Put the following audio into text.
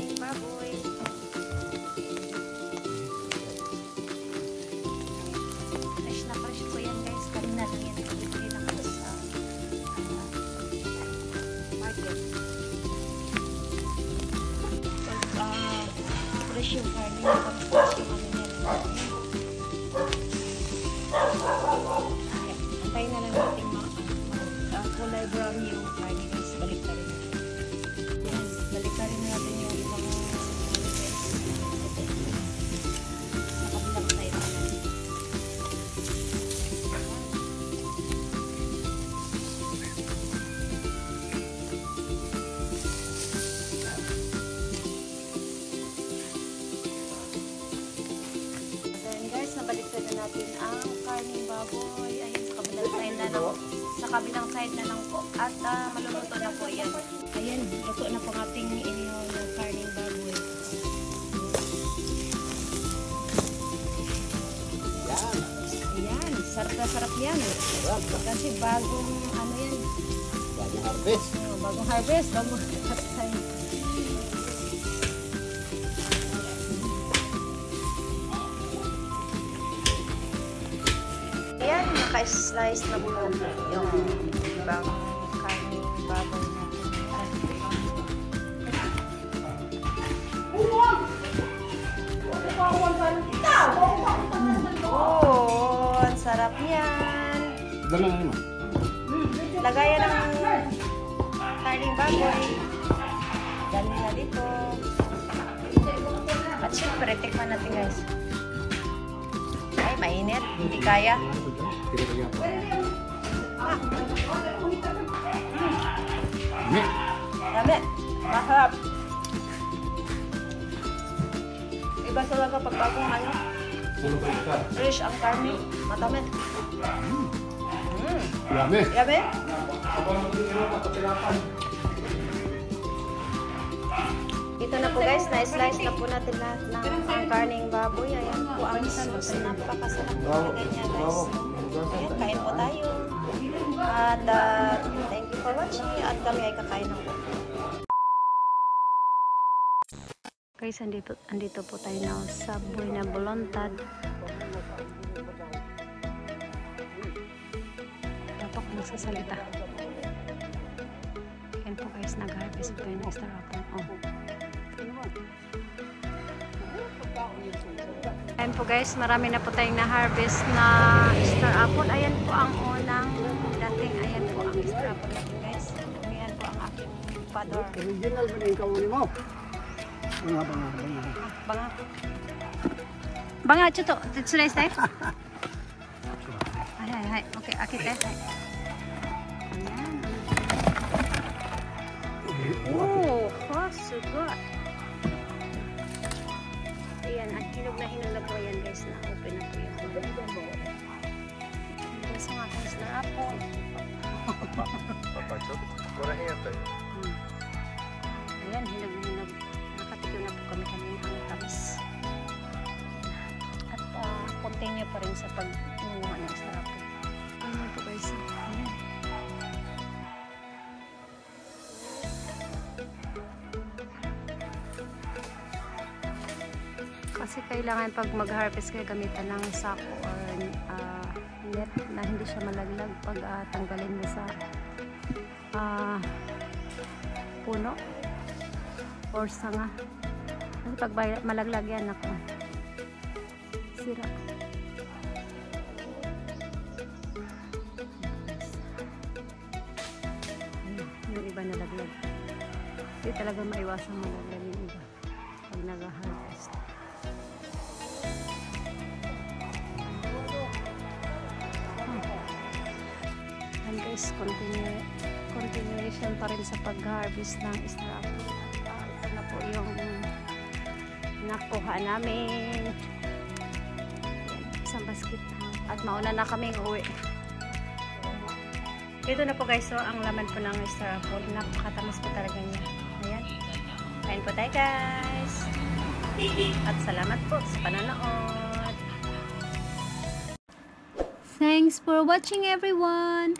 karning baboy. Fresh na fresh po yan guys. Kanina lang yan. Bibili na ko sa market. Fresh yung karning. Fresh yung ano yan. Antayin na lang natin kulay brown yung karning guys. Balik na rin. Yan. Balik na rin natin yung ibang sa kabilang side na natin. Then guys, nabaliktad na natin ang karning baboy. Ayun, sa kabilang side na lang. Sa kabilang side na lang po. At maluluto na po yan. Ayan, luto na po ating inihaw na karning baboy. Ayan, sarap na sarap yan. Kasi bagong ano yan. Bagong harvest. Bagong harvest. Bagong harvest. Ayan, naka-slice na po yung ibang karning baboy natin. Oh, ang sarap niyan. Dalang ano? Lagayan ng karning baboy. Dali na dito. At syempre, tikman natin guys. Ay, mainit. Hindi kaya. Dami. Masarap. Iba talaga pag bagong ano. Fresh ang karne. Matamis. Yummy. Yummy? Ito na po guys, na-slice na po natin lahat ng karning baboy. Ayan po ang sauce. Napakasarap po talaga niya guys. Ayan, kain po tayo. At thank you for watching. At kami ay kakain na po. Guys, andito po tayo na sa Buena Voluntad. Dapat ko magsasalita. Ayan po guys, nag-harvest po yung star apple. Ayan po guys, marami na po tayong na-harvest na star apple. Ayan po ang unang dating. Ayan po ang star apple natin guys. Ayan po ang aking father. Original ba na yung kawali mo? Banga chuto. Tsulay stay. Ay. Okay, akit eh. Ayan. Oh, sugod. Ayan, ang hinog na po yan guys. Na-open na po yun. Guys, ang aking star apple. Ayan, hinog na. Nakatikim na po kami kanina ang tamis. At continue pa rin sa pag-munguha ng star apple. Ayan po guys. Ayan. Kasi kailangan pag mag-harvest kayo gamitan ng sako or net na hindi siya malaglag pag tanggalin mo sa puno or sanga. Kasi pag malaglag yan ako, sira. Yung iba nalaglag. Hindi talaga maiwasan malaglag yung iba pag nag-harvest. And guys, continuation pa rin sa pag-harvest ng star apple. Ito na po yung nakuha namin. Isang basket. At mauna na kaming uwi. Ito na po guys, so ang laman po ng star apple. Napakatamis po talaga niya. Ayan. Kain po tayo guys. At salamat po sa panonood. Thanks for watching everyone.